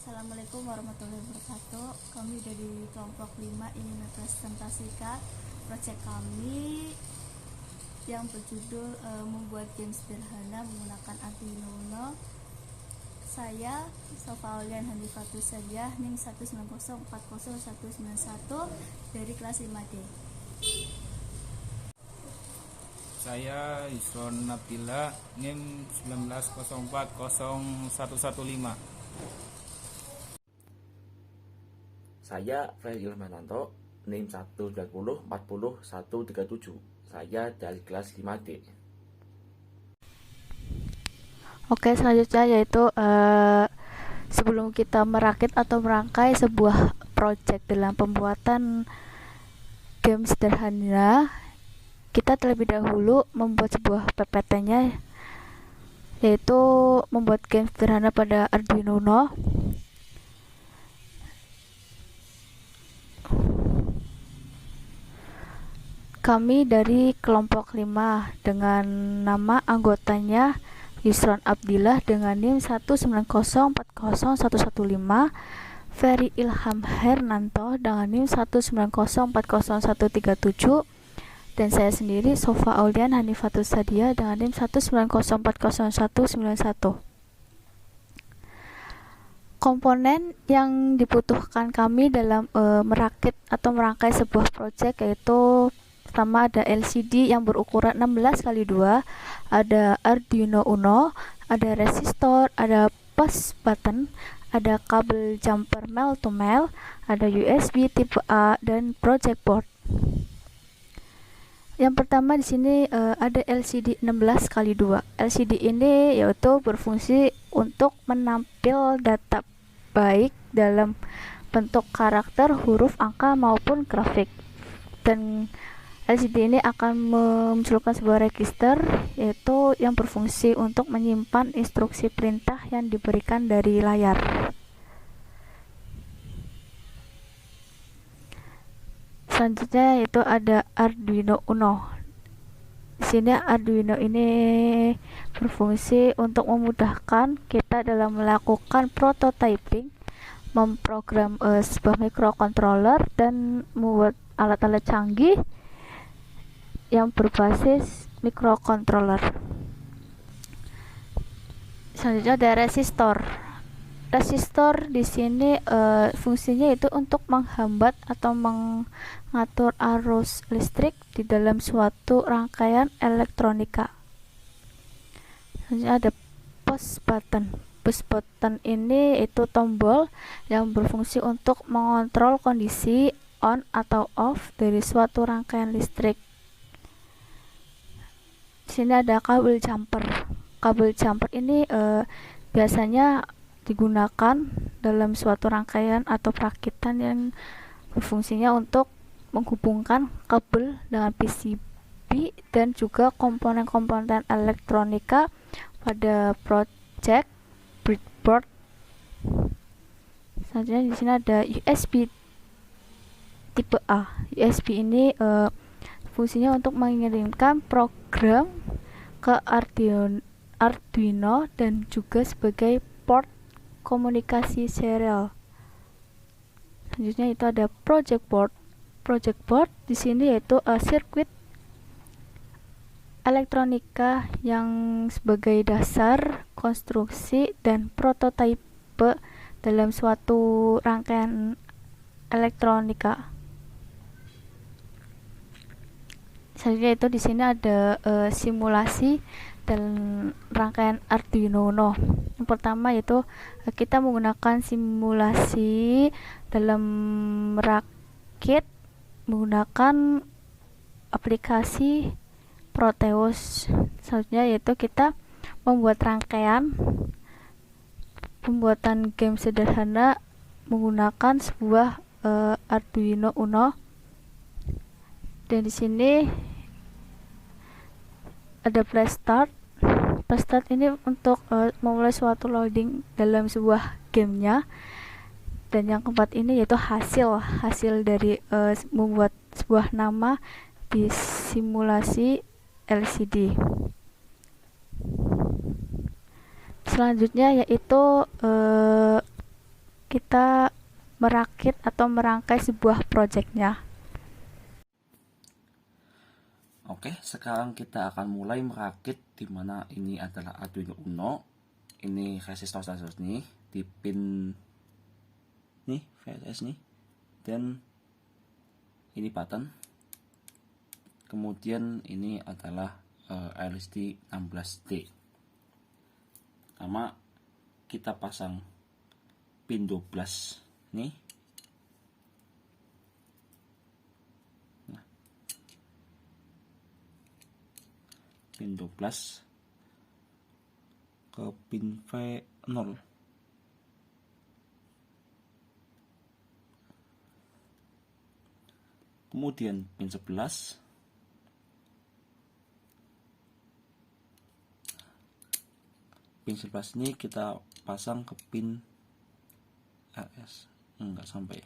Assalamualaikum warahmatullahi wabarakatuh. Kami dari kelompok 5 ingin mempresentasikan proyek kami yang berjudul membuat game sederhana menggunakan Arduino Uno. Saya Sofa Aulian Hanifatus Sadiah NIM 190401191 dari kelas 5D. Saya Yusron Nabila NIM 190401115. Saya Ferry Ilmananto, NIM 190404137. Saya dari kelas 5D. Oke, selanjutnya yaitu sebelum kita merakit atau merangkai sebuah project dalam pembuatan game sederhana, kita terlebih dahulu membuat sebuah PPT-nya, yaitu membuat game sederhana pada Arduino Uno. Kami dari kelompok 5 dengan nama anggotanya Yusron Abdillah dengan NIM 190401115, Ferry Ilham Hernanto dengan NIM 190401137, dan saya sendiri Sofa Aulian Hanifatus Sadiah dengan NIM 190404191. Komponen yang dibutuhkan kami dalam merakit atau merangkai sebuah proyek yaitu pertama ada LCD yang berukuran 16x2, ada Arduino Uno, ada resistor, ada push button, ada kabel jumper male to male, ada USB tipe A dan project board. Yang pertama di sini ada LCD 16x2. LCD ini yaitu berfungsi untuk menampil data baik dalam bentuk karakter, huruf, angka maupun grafik. Dan LCD ini akan memunculkan sebuah register yaitu yang berfungsi untuk menyimpan instruksi perintah yang diberikan dari layar. Selanjutnya yaitu ada Arduino Uno. Di sini Arduino ini berfungsi untuk memudahkan kita dalam melakukan prototyping, memprogram sebuah microcontroller dan membuat alat-alat canggih yang berbasis microcontroller. Selanjutnya ada resistor. Resistor di sini fungsinya itu untuk menghambat atau mengatur arus listrik di dalam suatu rangkaian elektronika. Selanjutnya ada push button. Push button ini itu tombol yang berfungsi untuk mengontrol kondisi on atau off dari suatu rangkaian listrik. Di sini ada kabel jumper. Kabel jumper ini biasanya digunakan dalam suatu rangkaian atau perakitan yang berfungsinya untuk menghubungkan kabel dengan PCB dan juga komponen-komponen elektronika pada project breadboard. Selanjutnya di sini ada USB tipe A. USB ini fungsinya untuk mengirimkan program ke Arduino dan juga sebagai port komunikasi serial. Selanjutnya itu ada project board. Project board di sini yaitu sirkuit elektronika yang sebagai dasar konstruksi dan prototipe dalam suatu rangkaian elektronika. Selanjutnya itu di sini ada simulasi dan rangkaian Arduino Uno. Yang pertama yaitu kita menggunakan simulasi dalam merakit menggunakan aplikasi Proteus. Selanjutnya yaitu kita membuat rangkaian pembuatan game sederhana menggunakan sebuah Arduino Uno. Dan di sini ada flash start. Flash start ini untuk memulai suatu loading dalam sebuah gamenya. Dan yang keempat ini yaitu hasil dari membuat sebuah nama di simulasi LCD. Selanjutnya yaitu kita merakit atau merangkai sebuah projectnya. Oke, sekarang kita akan mulai merakit, dimana ini adalah Arduino Uno. Ini resistor nih di pin nih VSS nih, dan ini button. Kemudian ini adalah LSD 16D. Pertama kita pasang pin 12 nih. Nah, pin 12 ke pin V0. Kemudian pin 11 ini kita pasang ke pin RS. Enggak sampai.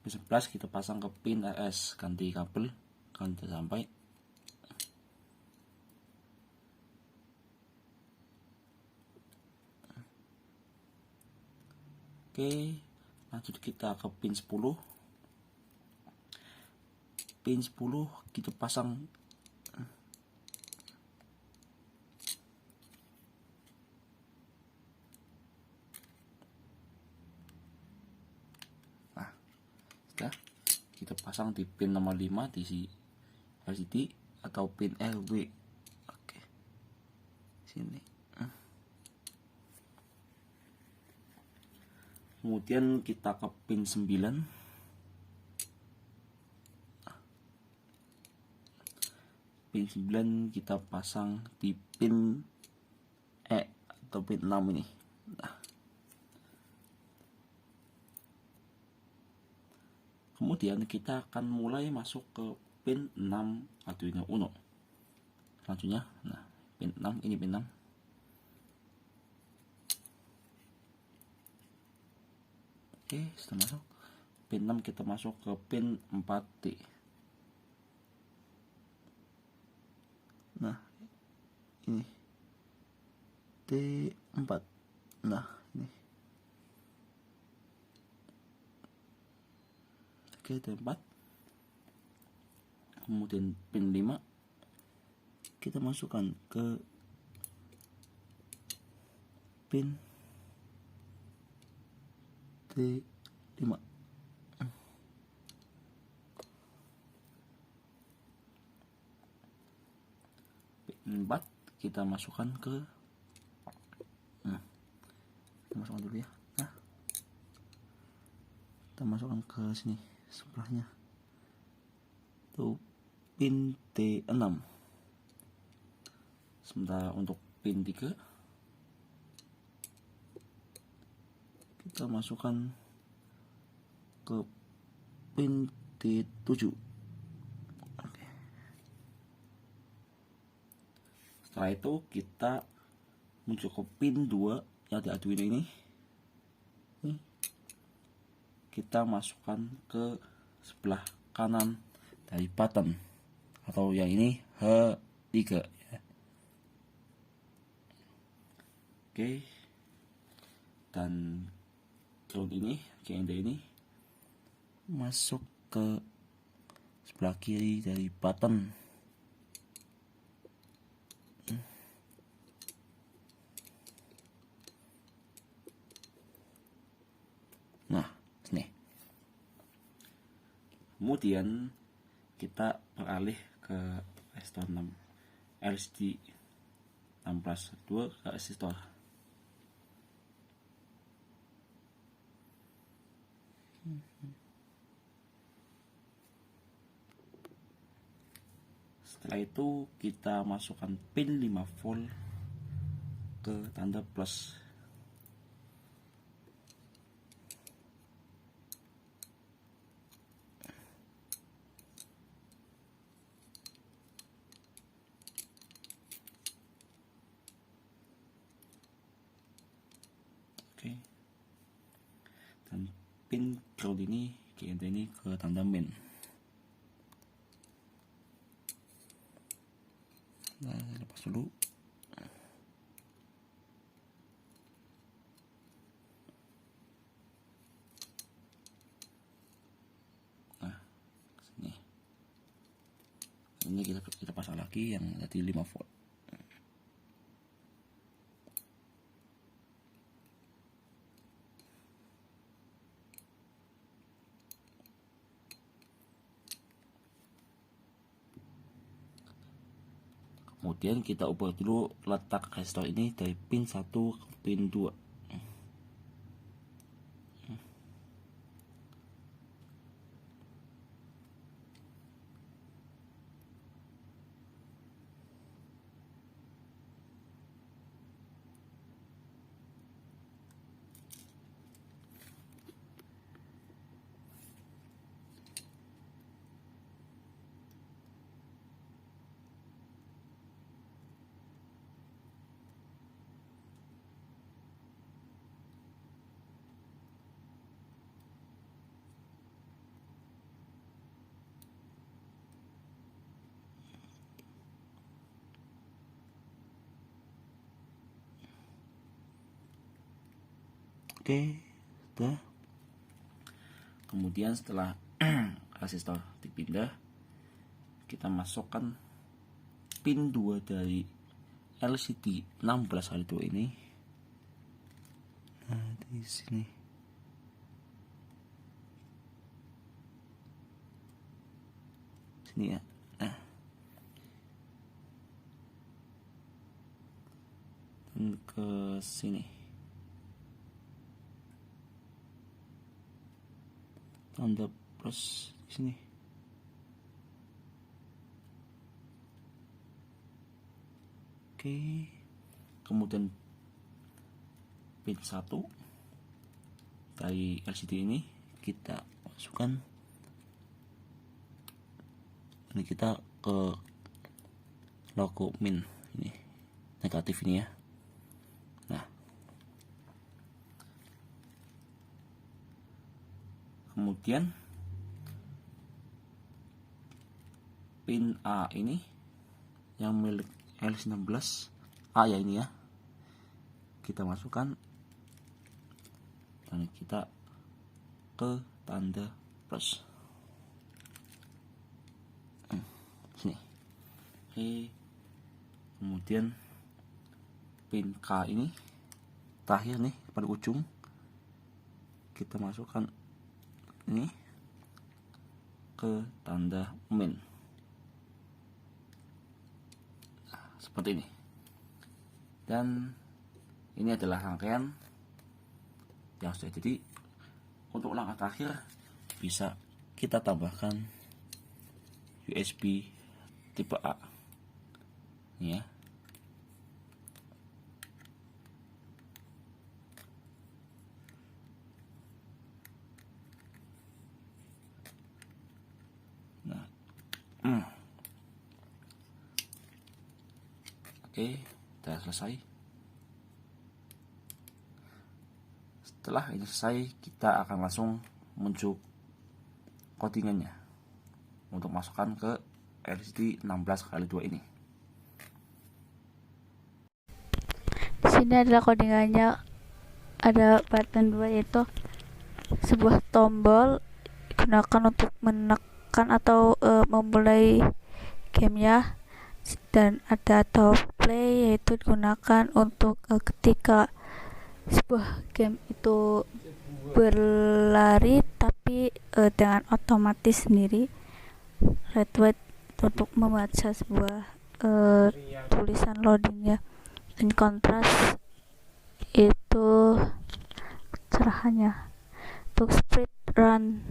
Pin 11 kita pasang ke pin RS, ganti kabel kan tidak sampai. Oke, lanjut kita ke pin 10. Pin 10 kita pasang kita pasang di pin nomor 5 di LCD atau pin LW. Oke, sini. Kemudian kita ke pin 9. Pin 9 kita pasang di pin E atau pin 6 ini. Nah, kemudian kita akan mulai masuk ke pin 6 Arduino Uno. Selanjutnya, nah, pin 6, ini pin 6. Oke, sudah masuk. Pin 6 kita masuk ke pin 4D. Nah, ini T4. Nah, ini. Oke, T4. Kemudian pin 5 kita masukkan ke pin T5. Pin 4 kita masukkan ke kita masukkan dulu ya. Nah, kita masukkan ke sini sebelahnya. Tuh pin T6. Sementara untuk pin 3 kita masukkan ke pin T7. Oke. Setelah itu kita muncul ke pin 2 yang di Arduino ini. Kita masukkan ke sebelah kanan dari button, atau yang ini H3 ya. Oke, dan ground ini, GND ini masuk ke sebelah kiri dari button. Nah, sini. Kemudian kita beralih ke resistor 6 LCD 16+2 ke resistor. Setelah itu kita masukkan pin 5 volt ke tanda plus. Oke. Dan pin ground ini GND ini ke tanda main. Nah, lepas dulu. ini kita pasang lagi yang tadi 5 volt. Kemudian kita ubah dulu letak resistor ini dari pin 1 ke pin 2. Oke, sudah. Kemudian setelah resistor dipindah, kita masukkan pin 2 dari LCD 16x2 ini. Nah, di sini. Sini ya. Nah. Dan ke sini. Tanda plus di sini. Oke. Kemudian pin 1 dari LCD ini kita masukkan. Ini kita ke logo min ini. Negatif ini ya. Nah. Kemudian pin A ini yang milik LC16 A ya ini ya, kita masukkan dan kita ke tanda plus sini. Oke. Kemudian pin K ini terakhir nih pada ujung kita masukkan ini ke tanda min. Nah, seperti ini. Dan ini adalah rangkaian yang sudah jadi. Untuk langkah terakhir bisa kita tambahkan USB tipe A. Ini ya. Oke, sudah selesai. Setelah ini selesai, kita akan langsung menuju codingannya untuk masukkan ke LCD 16x2 ini. Di sini adalah codingannya. Ada button 2 yaitu sebuah tombol digunakan untuk menekan atau memulai gamenya, dan ada top play yaitu digunakan untuk ketika sebuah game itu berlari tapi dengan otomatis sendiri. Red white untuk membaca sebuah tulisan loadingnya, dan kontras itu cerahannya. Untuk speed run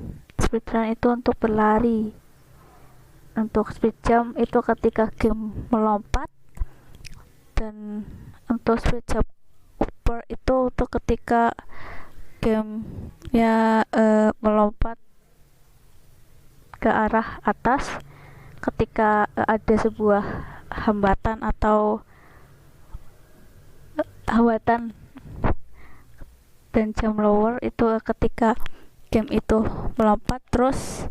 itu untuk berlari. Untuk speed jump itu ketika game melompat, dan untuk speed jump upper itu untuk ketika game ya melompat ke arah atas ketika ada sebuah hambatan atau hambatan. Dan jump lower itu ketika game itu melompat terus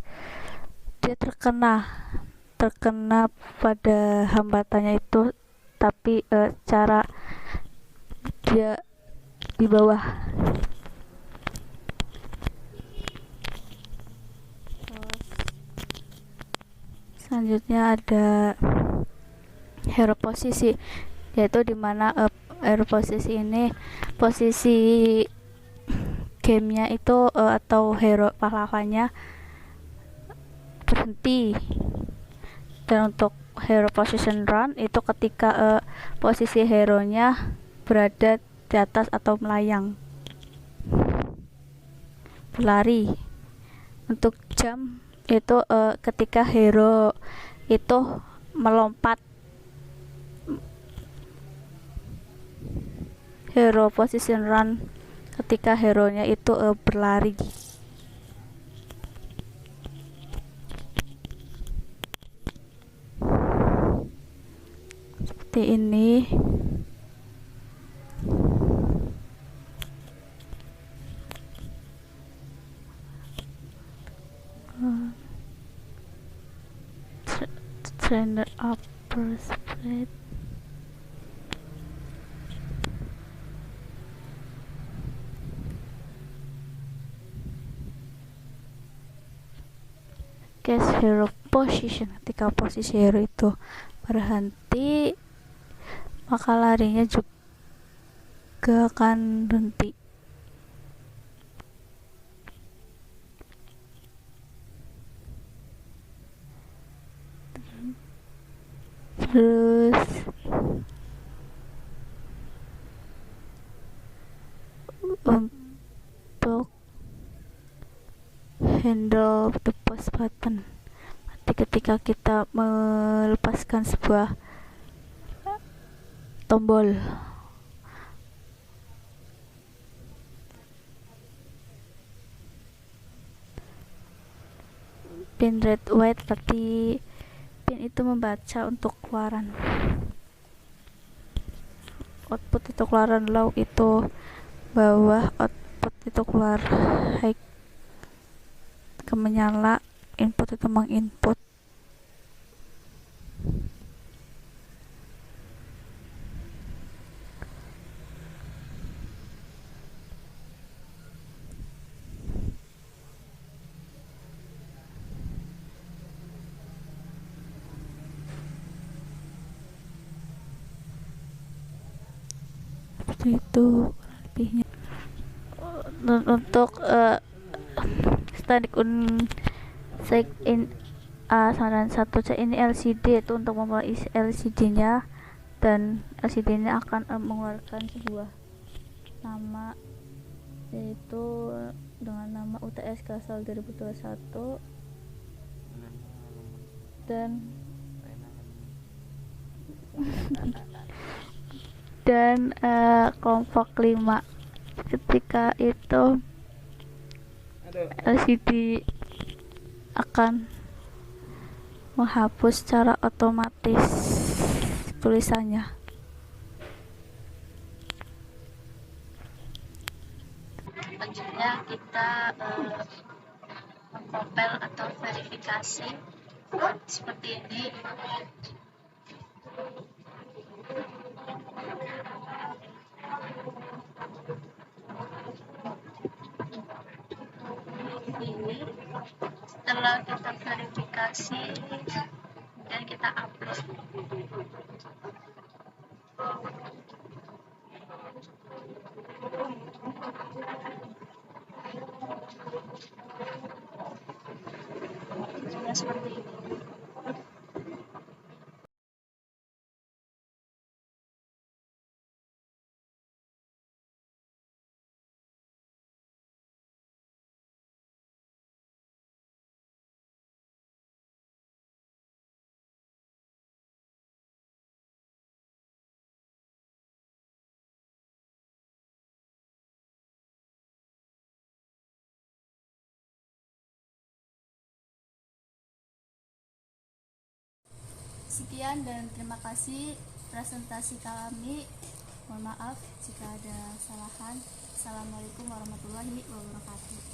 dia terkena pada hambatannya itu, tapi cara dia di bawah. selanjutnya ada hero posisi, yaitu dimana hero posisi ini posisi gamenya itu atau hero pahlawannya berhenti. Dan untuk hero position run itu ketika posisi hero nya berada di atas atau melayang, berlari. Untuk jump itu ketika hero itu melompat. Hero position run ketika hero nya itu berlari. Seperti ini. Trainer upper spread. Case hero position, ketika posisi hero itu berhenti, maka larinya juga akan berhenti. Terus untuk handle the pause button, ketika kita melepaskan sebuah tombol, pin red white berarti pin itu membaca untuk keluaran, output itu keluaran, low itu bawah, output itu keluar, high ke menyala, input itu menginput. Seperti itu lebihnya. Dan untuk static check in saran satu cek ini LCD, itu untuk memulai isi LCD nya, dan LCD nya akan mengeluarkan sebuah nama, yaitu dengan nama UTS Kasal 2021 dan kelompok 5. Ketika itu LCD akan menghapus secara otomatis tulisannya. Selanjutnya kita mengkompil atau verifikasi seperti ini. Setelah kita verifikasi, dan kita upload. Seperti ini. Sekian dan terima kasih presentasi kami. Mohon maaf jika ada kesalahan. Assalamualaikum warahmatullahi wabarakatuh.